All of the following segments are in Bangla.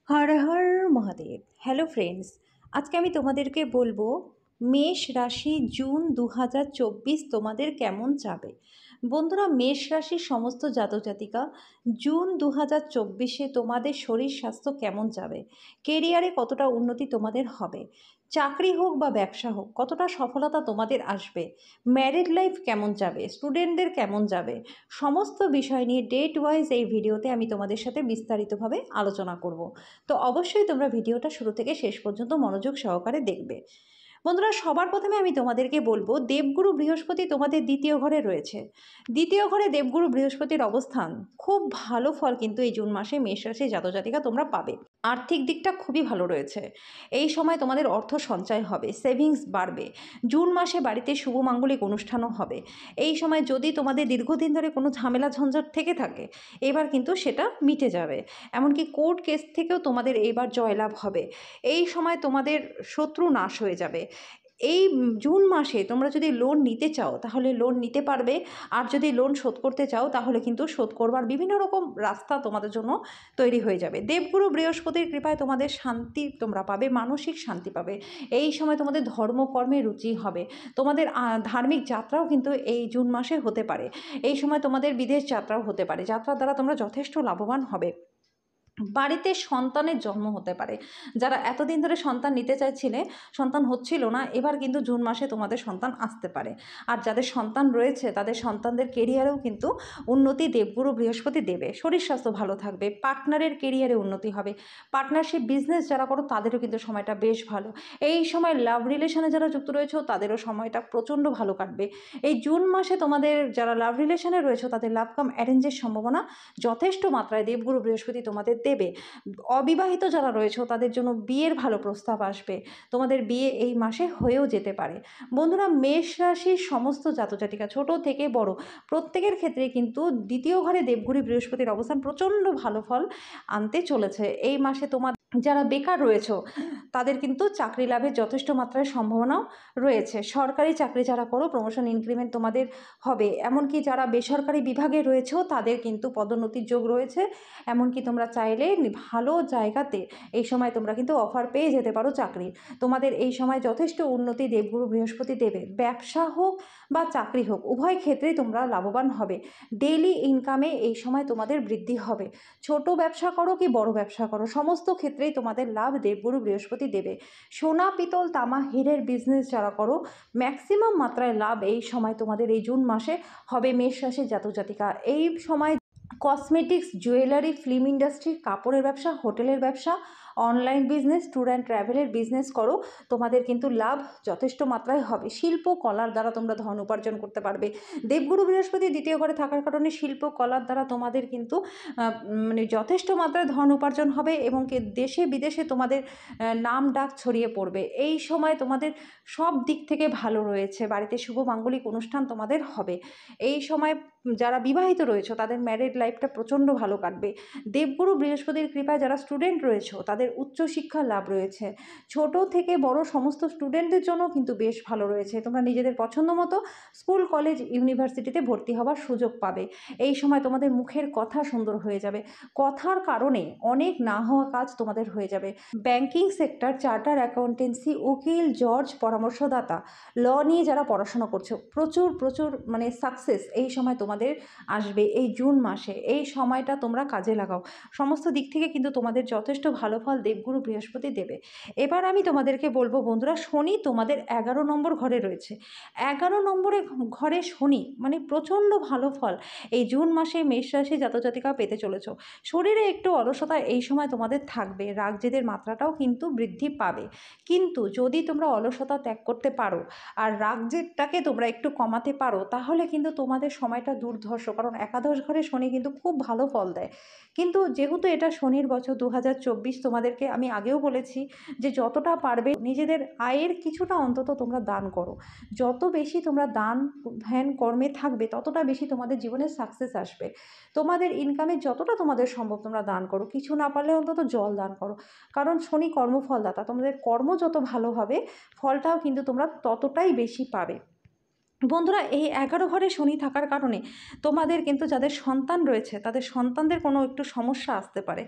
হর হর মহাদেব। হ্যালো ফ্রেন্ডস, আজকে আমি তোমাদেরকে বলবো মেষ রাশি জুন 2024 তোমাদের কেমন যাবে। বন্ধুরা, মেষ রাশির সমস্ত জাতক জাতিকা, জুন 2024-এ তোমাদের শরীর স্বাস্থ্য কেমন যাবে, কেরিয়ারে কতটা উন্নতি তোমাদের হবে, চাকরি হোক বা ব্যবসা হোক কতটা সফলতা তোমাদের আসবে, ম্যারিড লাইফ কেমন যাবে, স্টুডেন্টদের কেমন যাবে, সমস্ত বিষয় নিয়ে ডেট ওয়াইজ এই ভিডিওতে আমি তোমাদের সাথে বিস্তারিতভাবে আলোচনা করব। তো অবশ্যই তোমরা ভিডিওটা শুরু থেকে শেষ পর্যন্ত মনোযোগ সহকারে দেখবে। বন্ধুরা, সবার প্রথমে আমি তোমাদেরকে বলবো, দেবগুরু বৃহস্পতি তোমাদের দ্বিতীয় ঘরে রয়েছে। দ্বিতীয় ঘরে দেবগুরু বৃহস্পতির অবস্থান খুব ভালো ফল কিন্তু এই জুন মাসে মেষ রাশি জাতক জাতিকা তোমরা পাবে। আর্থিক দিকটা খুবই ভালো রয়েছে। এই সময় তোমাদের অর্থ সঞ্চয় হবে, সেভিংস বাড়বে। জুন মাসে বাড়িতে শুভ মাঙ্গলিক অনুষ্ঠানও হবে। এই সময় যদি তোমাদের দীর্ঘদিন ধরে কোনো ঝামেলা ঝঞ্ঝাট থেকে থাকে, এবার কিন্তু সেটা মিটে যাবে। এমনকি কোর্ট কেস থেকেও তোমাদের এইবার জয়লাভ হবে। এই সময় তোমাদের শত্রু নাশ হয়ে যাবে। এই জুন মাসে তোমরা যদি লোন নিতে চাও তাহলে লোন নিতে পারবে, আর যদি লোন শোধ করতে চাও তাহলে কিন্তু শোধ করবার বিভিন্ন রকম রাস্তা তোমাদের জন্য তৈরি হয়ে যাবে। দেবগুরু বৃহস্পতির কৃপায় তোমাদের শান্তি তোমরা পাবে, মানসিক শান্তি পাবে। এই সময় তোমাদের ধর্মকর্মে রুচি হবে। তোমাদের ধার্মিক যাত্রাও কিন্তু এই জুন মাসে হতে পারে। এই সময় তোমাদের বিদেশ যাত্রাও হতে পারে, যাত্রার দ্বারা তোমরা যথেষ্ট লাভবান হবে। বাড়িতে সন্তানের জন্ম হতে পারে। যারা এতদিন ধরে সন্তান নিতে চাইছিলে, সন্তান হচ্ছিল না, এবার কিন্তু জুন মাসে তোমাদের সন্তান আসতে পারে। আর যাদের সন্তান রয়েছে তাদের সন্তানদের কেরিয়ারেও কিন্তু উন্নতি দেবগুরু বৃহস্পতি দেবে। শরীর স্বাস্থ্য ভালো থাকবে, পার্টনারের কেরিয়ারে উন্নতি হবে। পার্টনারশিপ বিজনেস যারা করো তাদেরও কিন্তু সময়টা বেশ ভালো। এই সময় লাভ রিলেশনে যারা যুক্ত রয়েছে তাদেরও সময়টা প্রচণ্ড ভালো কাটবে। এই জুন মাসে তোমাদের যারা লাভ রিলেশনে রয়েছে তাদের লাভ কাম অ্যারেঞ্জের সম্ভাবনা যথেষ্ট মাত্রায় দেবগুরু বৃহস্পতি তোমাদের দেবে। অবিবাহিত যারা রয়েছে তাদের জন্য বিয়ের ভালো প্রস্তাব আসবে। তোমাদের বিয়ে এই মাসে হয়েও যেতে পারে। বন্ধুরা, মেষ রাশির সমস্ত জাতজাতিকা ছোট থেকে বড় প্রত্যেকের ক্ষেত্রে কিন্তু দ্বিতীয় ঘরে দেবগুরু বৃহস্পতির অবস্থান প্রচণ্ড ভালো ফল আনতে চলেছে। এই মাসে তোমার যারা বেকার রয়েছে তাদের কিন্তু চাকরি লাভের যথেষ্ট মাত্রায় সম্ভাবনাও রয়েছে। সরকারি চাকরি যারা করো প্রমোশন ইনক্রিমেন্ট তোমাদের হবে। এমনকি যারা বেসরকারি বিভাগে রয়েছেও তাদের কিন্তু পদোন্নতির যোগ রয়েছে। এমনকি তোমরা চাইলে ভালো জায়গাতে এই সময় তোমরা কিন্তু অফার পেয়ে যেতে পারো চাকরির। তোমাদের এই সময় যথেষ্ট উন্নতি দেবগুরু বৃহস্পতি দেবে। ব্যবসা হোক বা চাকরি হোক উভয় ক্ষেত্রেই তোমরা লাভবান হবে। ডেইলি ইনকামে এই সময় তোমাদের বৃদ্ধি হবে। ছোট ব্যবসা করো কি বড় ব্যবসা করো, সমস্ত ক্ষেত্রেই তোমাদের লাভ দেবগুরু বৃহস্পতি দেবে। সোনা পিতল তামা হীরের বিজনেস যারা করো ম্যাক্সিমাম মাত্রায় লাভ এই সময় তোমাদের এই জুন মাসে হবে। মেষ রাশির জাতক জাতিকা এই সময় কসমেটিক্স, জুয়েলারি, ফিল্ম ইন্ডাস্ট্রি, কাপড়ের ব্যবসা, হোটেলের ব্যবসা, অনলাইন বিজনেস, ট্যুর অ্যান্ড ট্রাভেলের বিজনেস করো, তোমাদের কিন্তু লাভ যথেষ্ট মাত্রায় হবে। শিল্প কলার দ্বারা তোমরা ধন উপার্জন করতে পারবে। দেবগুরু বৃহস্পতি দ্বিতীয় ঘরে থাকার কারণে শিল্প কলার দ্বারা তোমাদের কিন্তু মানে যথেষ্ট মাত্রায় ধন উপার্জন হবে এবং দেশে বিদেশে তোমাদের নাম ডাক ছড়িয়ে পড়বে। এই সময় তোমাদের সব দিক থেকে ভালো রয়েছে। বাড়িতে শুভ মাঙ্গলিক অনুষ্ঠান তোমাদের হবে। এই সময় যারা বিবাহিত রয়েছে তাদের ম্যারিড লাইফটা প্রচণ্ড ভালো কাটবে। দেবগুরু বৃহস্পতির কৃপায় যারা স্টুডেন্ট রয়েছে তাদের উচ্চশিক্ষা লাভ রয়েছে। ছোট থেকে বড় সমস্ত স্টুডেন্টদের জন্য কিন্তু বেশ ভালো রয়েছে। তোমরা নিজেদের পছন্দ মতো স্কুল কলেজ ইউনিভার্সিটিতে ভর্তি হওয়ার সুযোগ পাবে। এই সময় তোমাদের মুখের কথা সুন্দর হয়ে যাবে। কথার কারণে অনেক না হওয়া কাজ তোমাদের হয়ে যাবে। ব্যাংকিং সেক্টর, চার্টার অ্যাকাউন্টেন্সি, উকিল, জজ, পরামর্শদাতা, ল নিয়ে যারা পড়াশোনা করছো প্রচুর প্রচুর মানে সাকসেস এই সময় তোমাদের আসবে। এই জুন মাসে এই সময়টা তোমরা কাজে লাগাও। সমস্ত দিক থেকে কিন্তু তোমাদের যথেষ্ট ভালো ফল দেবগুরু বৃহস্পতি দেবে। এবার আমি তোমাদেরকে বলবো বন্ধুরা, শনি তোমাদের 11 নম্বর ঘরে রয়েছে। 11 নম্বরে ঘরে শনি মানে প্রচণ্ড ভালো ফল এই জুন মাসে মেষ রাশি জাতজাতিকা পেতে চলেছ। শরীরে একটু অলসতা এই সময় তোমাদের থাকবে, রাগ জেদের মাত্রাটাও কিন্তু বৃদ্ধি পাবে। কিন্তু যদি তোমরা অলসতা ত্যাগ করতে পারো আর রাগ জেদটাকে তোমরা একটু কমাতে পারো তাহলে কিন্তু তোমাদের সময়টা দুর্ধর্ষ। কারণ একাদশ ঘরে শনি কিন্তু খুব ভালো ফল দেয়। কিন্তু যেহেতু এটা শনির বছর 2024, তোমাদেরকে আমি আগেও বলেছি যে যতটা পারবে নিজেদের আয়ের কিছুটা অন্তত তোমরা দান করো। যত বেশি তোমরা দান ধ্যান কর্মে থাকবে ততটা বেশি তোমাদের জীবনে সাকসেস আসবে। তোমাদের ইনকামের যতটা তোমাদের সম্ভব তোমরা দান করো, কিছু না পারলে অন্তত জল দান করো। কারণ শনি কর্মফলদাতা, তোমাদের কর্ম যত ভালো হবে ফলটাও কিন্তু তোমরা ততটাই বেশি পাবে। বন্ধুরা, এই 11 ঘরে শনি থাকার কারণে তোমাদের কিন্তু যাদের সন্তান রয়েছে তাদের সন্তানদের কোনো একটু সমস্যা আসতে পারে।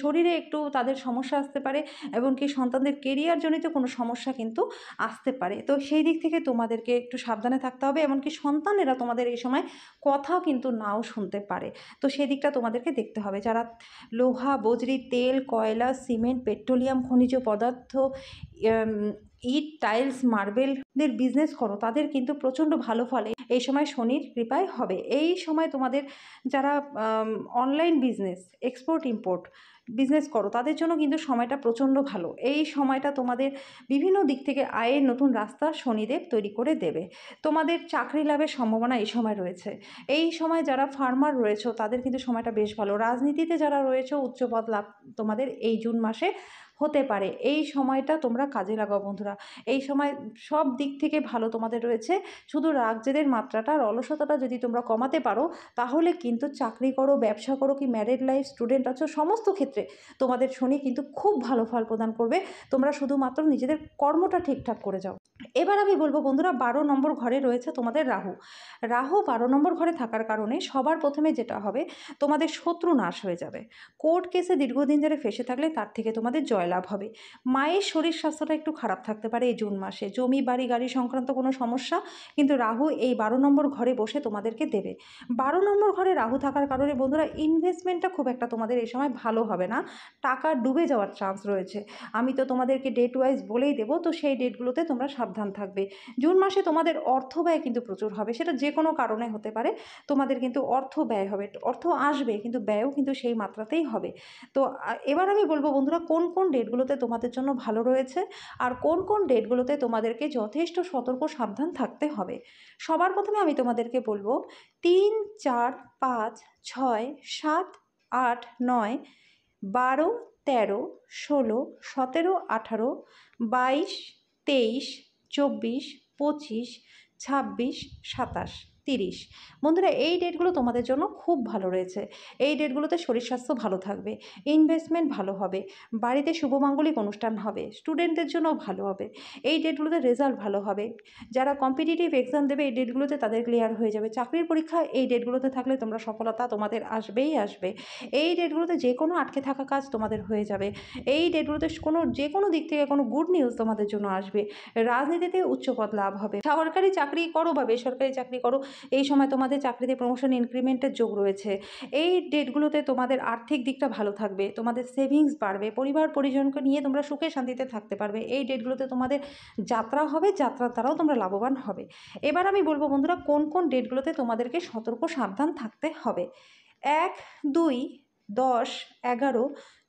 শরীরে একটু তাদের সমস্যা আসতে পারে, এবং কি সন্তানদের কেরিয়ারজনিত কোনো সমস্যা কিন্তু আসতে পারে। তো সেই দিক থেকে তোমাদেরকে একটু সাবধানে থাকতে হবে, এমনকি সন্তানেরা তোমাদের এই সময় কথাও কিন্তু নাও শুনতে পারে। তো সেই দিকটা তোমাদেরকে দেখতে হবে। যারা লোহা, বজ্রী, তেল, কয়লা, সিমেন্ট, পেট্রোলিয়াম, খনিজ পদার্থ, এম ইট, টাইলস, মার্বেলের বিজনেস করো তাদের কিন্তু প্রচণ্ড ভালো ফলে এই সময় শনির কৃপায় হবে। এই সময় তোমাদের যারা online business, export import business করো তাদের জন্য কিন্তু সময়টা প্রচণ্ড ভালো। এই সময়টা তোমাদের বিভিন্ন দিক থেকে আয়ের নতুন রাস্তা শনিদেব তৈরি করে দেবে। তোমাদের চাকরি লাভের সম্ভাবনা এই সময় রয়েছে। এই সময় যারা ফার্মার রয়েছে তাদের কিন্তু সময়টা বেশ ভালো। রাজনীতিতে যারা রয়েছে উচ্চপদ লাভ তোমাদের এই জুন মাসে হতে পারে। এই সময়টা তোমরা কাজে লাগাও বন্ধুরা। এই সময় সব দিক থেকে ভালো তোমাদের রয়েছে। শুধু রাগ জেদের মাত্রাটা আর অলসতাটা যদি তোমরা কমাতে পারো তাহলে কিন্তু চাকরি করো, ব্যবসা করো, কি ম্যারিড লাইফ, স্টুডেন্ট আছো, সমস্ত ক্ষেত্রে তোমাদের শনি কিন্তু খুব ভালো ফল প্রদান করবে। তোমরা শুধুমাত্র নিজেদের কর্মটা ঠিকঠাক করে যাও। এবার আমি বলবো বন্ধুরা, 12 নম্বর ঘরে রয়েছে তোমাদের রাহু। রাহু 12 নম্বর ঘরে থাকার কারণে সবার প্রথমে যেটা হবে, তোমাদের শত্রু নাশ হয়ে যাবে। কোর্ট কেসে দীর্ঘদিন ধরে ফেঁসে থাকলে তার থেকে তোমাদের জয়লাভ হবে। মায়ের শরীর স্বাস্থ্যটা একটু খারাপ থাকতে পারে এই জুন মাসে। জমি, বাড়ি, গাড়ি সংক্রান্ত কোনো সমস্যা কিন্তু রাহু এই 12 নম্বর ঘরে বসে তোমাদেরকে দেবে। 12 নম্বর ঘরে রাহু থাকার কারণে বন্ধুরা ইনভেস্টমেন্টটা খুব একটা তোমাদের এই সময় ভালো হবে না। টাকা ডুবে যাওয়ার চান্স রয়েছে। আমি তো তোমাদেরকে ডেট ওয়াইজ বলেই দেবো, তো সেই ডেটগুলোতে তোমরা সাবধান থাকবে। জুন মাসে তোমাদের অর্থ ব্যয় কিন্তু প্রচুর হবে, সেটা যে কোনো কারণে হতে পারে। তোমাদের কিন্তু অর্থ ব্যয় হবে, অর্থ আসবে কিন্তু ব্যয়ও কিন্তু সেই মাত্রাতেই হবে। তো এবার আমি বলবো বন্ধুরা, কোন কোন ডেটগুলোতে তোমাদের জন্য ভালো রয়েছে আর কোন কোন ডেটগুলোতে তোমাদেরকে যথেষ্ট সতর্ক সাবধান থাকতে হবে। সবার প্রথমে আমি তোমাদেরকে বলবো 3, 4, 5, 6, 7, 8, 9, 12, 13, 16, 17, 18, 22, 23, 24, 25, 26, 27, 30। বন্ধুরা, এই ডেটগুলো তোমাদের জন্য খুব ভালো রয়েছে। এই ডেটগুলোতে শরীর স্বাস্থ্য ভালো থাকবে, ইনভেস্টমেন্ট ভালো হবে, বাড়িতে শুভমাঙ্গলিক অনুষ্ঠান হবে, স্টুডেন্টদের জন্য ভালো হবে। এই ডেটগুলোতে রেজাল্ট ভালো হবে। যারা কম্পিটিটিভ এক্সাম দেবে এই ডেটগুলোতে তাদের ক্লিয়ার হয়ে যাবে। চাকরির পরীক্ষা এই ডেটগুলোতে থাকলে তোমরা সফলতা তোমাদের আসবেই আসবে। এই ডেটগুলোতে যে কোনো আটকে থাকা কাজ তোমাদের হয়ে যাবে। এই ডেটগুলোতে যে কোনো দিক থেকে কোনো গুড নিউজ তোমাদের জন্য আসবে। রাজনীতিতে উচ্চপদ লাভ হবে। সরকারি চাকরি করো বা বেসরকারি চাকরি করো, এই সময় তোমাদের চাকরিতে প্রমোশন, ইনক্রিমেন্টের যোগ রয়েছে। এই ডেটগুলোতে তোমাদের আর্থিক দিকটা ভালো থাকবে, তোমাদের সেভিংস বাড়বে, পরিবার পরিজনকে নিয়ে তোমরা সুখে শান্তিতে থাকতে পারবে। এই ডেটগুলোতে তোমাদের যাত্রা হবে, যাত্রার দ্বারাও তোমরা লাভবান হবে। এবার আমি বলবো বন্ধুরা, কোন কোন ডেটগুলোতে তোমাদেরকে সতর্ক সাবধান থাকতে হবে। 1, 2, 10, 11,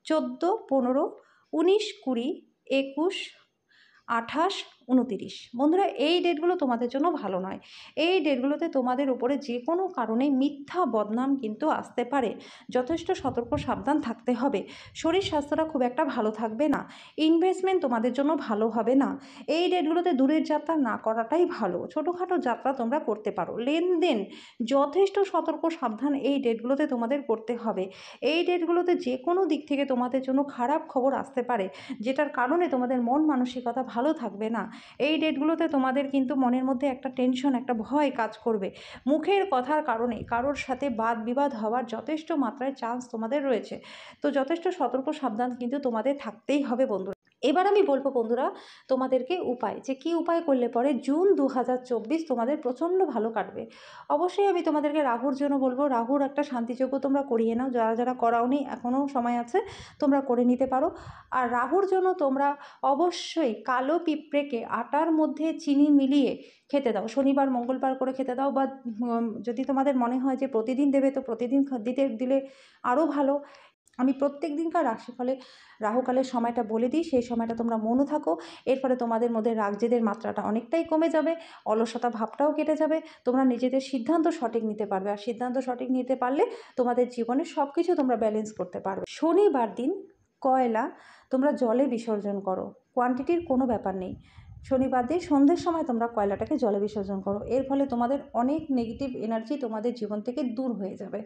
14, 15, 19, 20, 21, 28, 29। বন্ধুরা, এই ডেটগুলো তোমাদের জন্য ভালো নয়। এই ডেটগুলোতে তোমাদের উপরে যে কোনো কারণে মিথ্যা বদনাম কিন্তু আসতে পারে। যথেষ্ট সতর্ক সাবধান থাকতে হবে। শরীর স্বাস্থ্যটা খুব একটা ভালো থাকবে না। ইনভেস্টমেন্ট তোমাদের জন্য ভালো হবে না। এই ডেটগুলোতে দূরের যাত্রা না করাটাই ভালো। ছোটোখাটো যাত্রা তোমরা করতে পারো। লেনদেন যথেষ্ট সতর্ক সাবধান এই ডেটগুলোতে তোমাদের করতে হবে। এই ডেটগুলোতে যে কোনো দিক থেকে তোমাদের জন্য খারাপ খবর আসতে পারে, যেটার কারণে তোমাদের মন মানসিকতা ভালো থাকবে না। এই ডেটগুলোতে তোমাদের কিন্তু মনের মধ্যে একটা টেনশন, একটা ভয় কাজ করবে। মুখের কথার কারণে কারোর সাথে বাদ বিবাদ হওয়ার যথেষ্ট মাত্রায় চান্স তোমাদের রয়েছে। তো যথেষ্ট সতর্ক সাবধান কিন্তু তোমাদের থাকতেই হবে বন্ধুরা। এবার আমি বলবো বন্ধুরা তোমাদেরকে উপায়, যে কী উপায় করলে পরে জুন 2024 তোমাদের প্রচণ্ড ভালো কাটবে। অবশ্যই আমি তোমাদেরকে রাহুর জন্য বলবো, রাহুর একটা শান্তিযজ্ঞ তোমরা করিয়ে নাও। যারা যারা করাওনি এখনও সময় আছে, তোমরা করে নিতে পারো। আর রাহুর জন্য তোমরা অবশ্যই কালো পিঁপড়েকে আটার মধ্যে চিনি মিলিয়ে খেতে দাও। শনিবার মঙ্গলবার করে খেতে দাও, বা যদি তোমাদের মনে হয় যে প্রতিদিন দেবে তো প্রতিদিন দিলে আরও ভালো। আমি প্রত্যেক দিনকার রাশিফলে রাহুকালের সময়টা বলে দিই, সেই সময়টা তোমরা মনে থাকো। এর ফলে তোমাদের মধ্যে রাগজেদের মাত্রাটা অনেকটাই কমে যাবে, অলসতা ভাবটাও কেটে যাবে। তোমরা নিজেদের সিদ্ধান্ত সঠিক নিতে পারবে, আর সিদ্ধান্ত সঠিক নিতে পারলে তোমাদের জীবনে সব কিছু তোমরা ব্যালেন্স করতে পারবে। শনিবার দিন কয়লা তোমরা জলে বিসর্জন করো, কোয়ান্টিটির কোনো ব্যাপার নেই। শনিবার দিন সন্ধ্যের সময় তোমরা কয়লাটাকে জলে বিসর্জন করো। এর ফলে তোমাদের অনেক নেগেটিভ এনার্জি তোমাদের জীবন থেকে দূর হয়ে যাবে।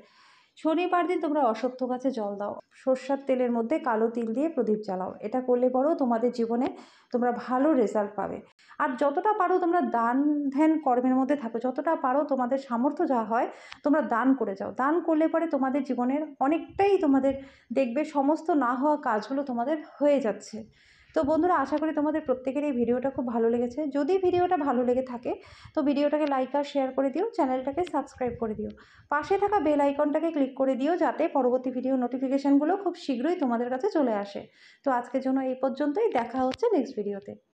শনিবার দিন তোমরা অশ্বত্থ গাছে জল দাও, সর্ষের তেলের মধ্যে কালো তিল দিয়ে প্রদীপ জ্বালাও। এটা করলে পরেও তোমাদের জীবনে তোমরা ভালো রেজাল্ট পাবে। আর যতটা পারো তোমরা দান ধ্যান কর্মের মধ্যে থাকো, যতটা পারো তোমাদের সামর্থ্য যা হয় তোমরা দান করে যাও। দান করলে পরে তোমাদের জীবনের অনেকটাই তোমাদের দেখবে সমস্ত না হওয়া কাজগুলো তোমাদের হয়ে যাচ্ছে। তো বন্ধুরা, আশা করি তোমাদের প্রত্যেকের এই ভিডিওটা খুব ভালো লেগেছে। যদি ভিডিওটা ভালো লেগে থাকে তো ভিডিওটাকে লাইক আর শেয়ার করে দিও, চ্যানেলটাকে সাবস্ক্রাইব করে দিও, পাশে থাকা বেল আইকনটাকে ক্লিক করে দিও যাতে পরবর্তী ভিডিও নোটিফিকেশানগুলো খুব শীঘ্রই তোমাদের কাছে চলে আসে। তো আজকের জন্য এই পর্যন্তই, দেখা হচ্ছে নেক্সট ভিডিওতে।